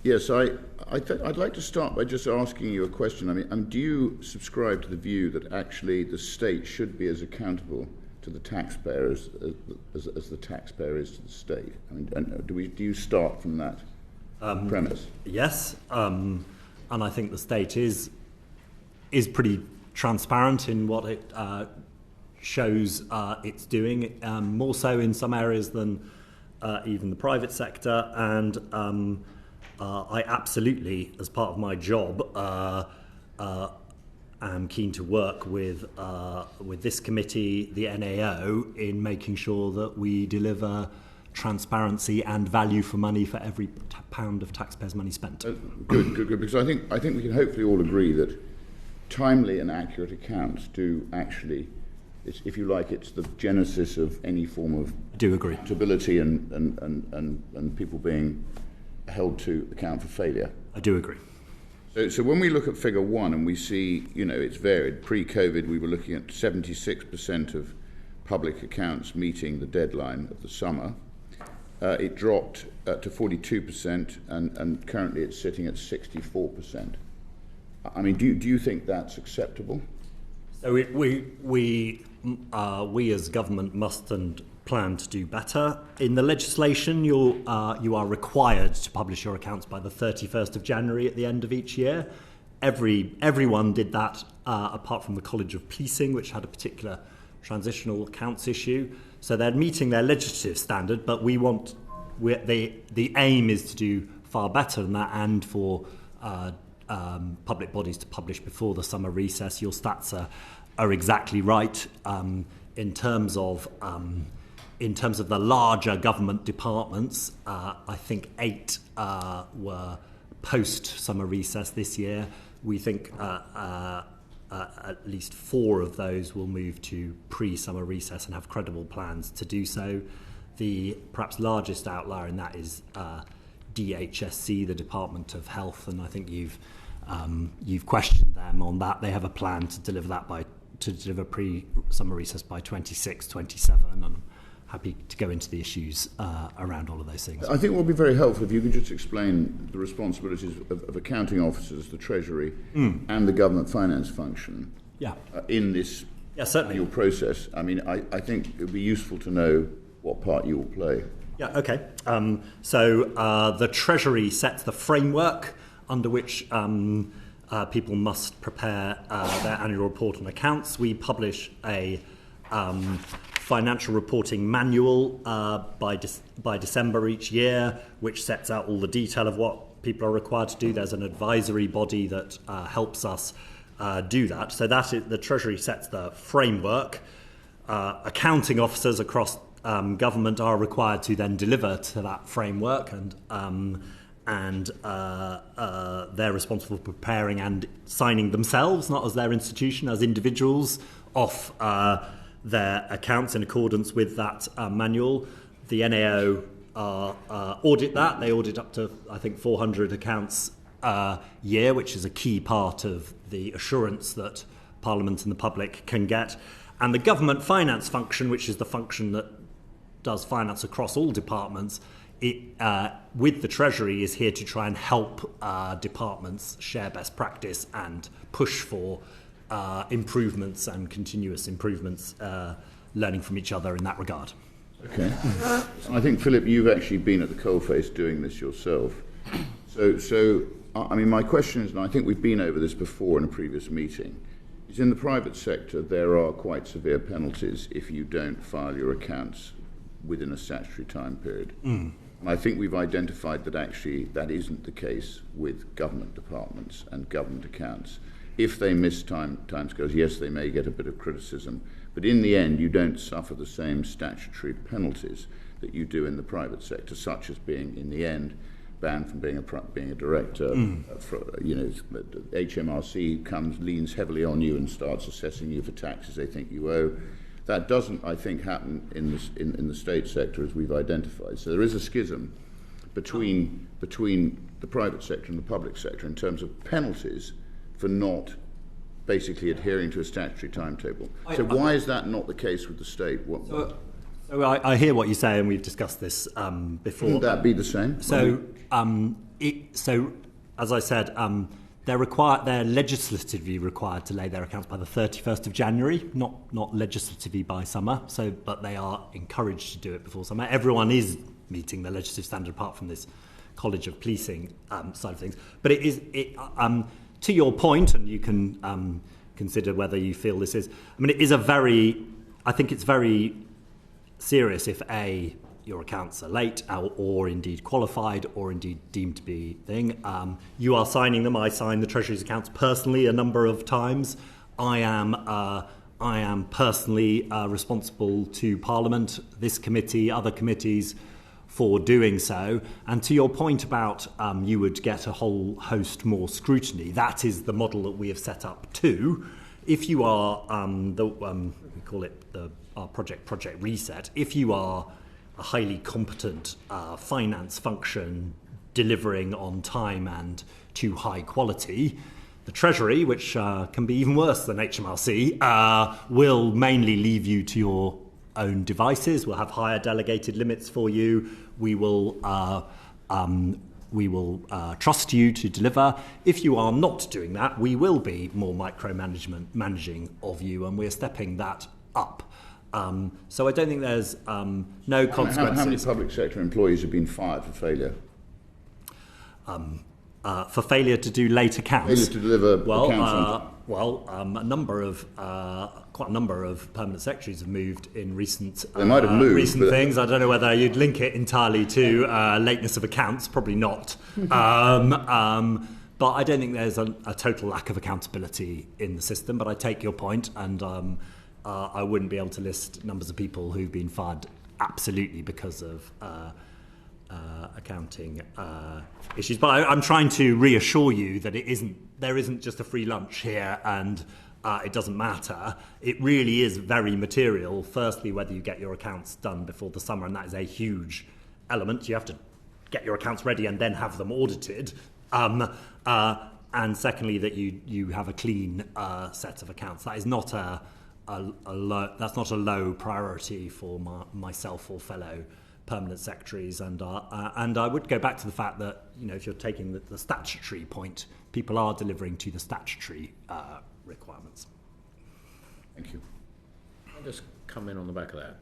Yes, I'd like to start by just asking you a question. I mean, do you subscribe to the view that actually the state should be as accountable to the taxpayer as the taxpayer is to the state? I mean, and do you start from that premise? Yes, and I think the state is pretty transparent in what it shows it's doing, more so in some areas than even the private sector, and I absolutely, as part of my job, am keen to work with this committee, the NAO, in making sure that we deliver transparency and value for money for every pound of taxpayers' money spent. Good. Because I think we can hopefully all agree that timely and accurate accounts do actually, if you like, it's the genesis of any form of accountability and people being held to account for failure. I do agree. So when we look at figure 1 and we see, it's varied. Pre-COVID, we were looking at 76% of public accounts meeting the deadline of the summer. It dropped to 42%, and currently it's sitting at 64%. I mean, do you think that's acceptable? So we as government must and plan to do better. In the legislation, you are required to publish your accounts by the 31st of January at the end of each year. Everyone did that, apart from the College of Policing, which had a particular transitional accounts issue. So they're meeting their legislative standard, but the aim is to do far better than that, and for public bodies to publish before the summer recess. Your stats are exactly right. In terms of the larger government departments, I think 8 were post-summer recess this year. We think at least 4 of those will move to pre-summer recess and have credible plans to do so. The perhaps largest outlier in that is DHSC, the Department of Health, and I think you've questioned them on that. They have a plan to deliver pre-summer recess by 26, 27, and I'm happy to go into the issues around all of those things. I think it would be very helpful if you could just explain the responsibilities of accounting officers, the Treasury, and the government finance function in this annual process. I mean, I think it would be useful to know what part you will play. Yeah, okay. So the Treasury sets the framework under which people must prepare their annual report on accounts. We publish a financial reporting manual by December each year, which sets out all the detail of what people are required to do. There's an advisory body that helps us do that. So the Treasury sets the framework. Accounting officers across government are required to then deliver to that framework, and they're responsible for preparing and signing themselves, not as their institution, as individuals, off their accounts in accordance with that manual. The NAO audit that. They audit up to, I think, 400 accounts a year, which is a key part of the assurance that Parliament and the public can get. And the government finance function, which is the function that does finance across all departments, with the Treasury, is here to try and help departments share best practice and push for improvements and continuous improvements, learning from each other in that regard. Okay. I think, Philip, you've actually been at the coalface doing this yourself. So I mean, my question is, and I think we've been over this before in a previous meeting, is in the private sector there are quite severe penalties if you don't file your accounts within a statutory time period. And I think we've identified that actually that isn't the case with government departments and government accounts. If they miss timescales, yes, they may get a bit of criticism, but in the end you don't suffer the same statutory penalties that you do in the private sector, such as being, in the end, banned from being a director. HMRC leans heavily on you and starts assessing you for taxes they think you owe. That doesn't, I think, happen in the state sector, as we've identified. So there is a schism between the private sector and the public sector in terms of penalties for not basically adhering to a statutory timetable. So why is that not the case with the state? So I hear what you say, and we've discussed this before. Wouldn't that be the same? So So, as I said, they're legislatively required to lay their accounts by the 31st of January, not legislatively by summer. So, but they are encouraged to do it before summer. Everyone is meeting the legislative standard, apart from this College of Policing side of things. But to your point, and you can consider whether you feel this is. I mean, I think it's very serious if your accounts are late or indeed qualified or indeed deemed to be thing. You are signing them. I sign the Treasury's accounts personally a number of times. I am personally responsible to Parliament, this committee, other committees, for doing so. And to your point about you would get a whole host more scrutiny, that is the model that we have set up too. If you are, we call it our Project Reset, if you are a highly competent finance function delivering on time and to high quality, the Treasury, which can be even worse than HMRC, will mainly leave you to your own devices. We'll have higher delegated limits for you. We will trust you to deliver. If you are not doing that, we will be more managing of you, and we're stepping that up. So I don't think there's no consequences. How many public sector employees have been fired for failure? For failure to do late accounts. Failure to deliver accounts. Quite a number of permanent secretaries have moved in recent they might have moved, recent things. I don't know whether you'd link it entirely to lateness of accounts. Probably not. But I don't think there's a total lack of accountability in the system. But I take your point, and I wouldn't be able to list numbers of people who've been fired absolutely because of accounting issues. But I'm trying to reassure you that there isn't just a free lunch here, and it doesn't matter. It really is very material. Firstly, whether you get your accounts done before the summer, and that is a huge element. You have to get your accounts ready and then have them audited. And secondly, that you have a clean set of accounts. That is not that's not a low priority for myself or fellow permanent secretaries, and I would go back to the fact that if you're taking the statutory point, people are delivering to the statutory requirements. Thank you. I'll just come in on the back of that.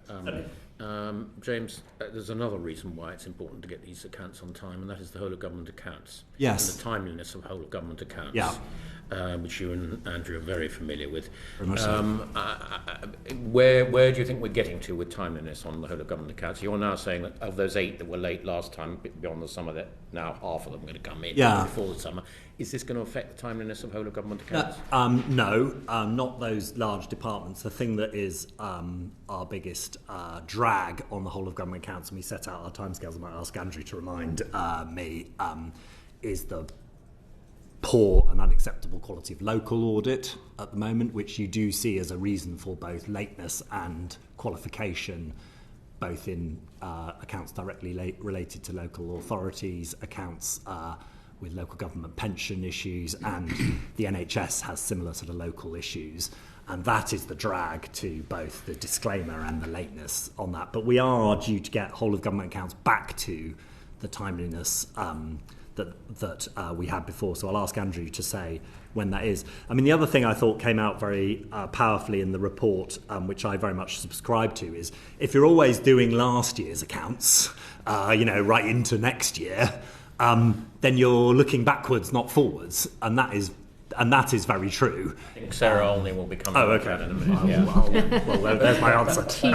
James, there's another reason why it's important to get these accounts on time, and that is the whole of government accounts. Yes. And the timeliness of whole of government accounts. Yeah. Which you and Andrew are very familiar with. Very much so. Where do you think we're getting to with timeliness on the whole of government accounts? You're now saying that of those 8 that were late last time, beyond the summer, that now half of them are going to come in before the summer. Is this going to affect the timeliness of whole of government accounts? No, not those large departments. The thing that is our biggest drag on the whole of government accounts, and we set out our timescales, I might ask Andrew to remind me, is the poor and unacceptable quality of local audit at the moment, which you do see as a reason for both lateness and qualification, both in accounts directly related to local authorities, accounts with local government pension issues, and the NHS has similar sort of local issues. And that is the drag to both the disclaimer and the lateness on that. But we are due to get whole of government accounts back to the timeliness that we had before. So I'll ask Andrew to say when that is. I mean, the other thing I thought came out very powerfully in the report, which I very much subscribe to, is if you're always doing last year's accounts, right into next year, then you're looking backwards, not forwards, and that is very true. I think Sarah Olney will be coming. Oh, okay. In a minute. Well, there's my answer.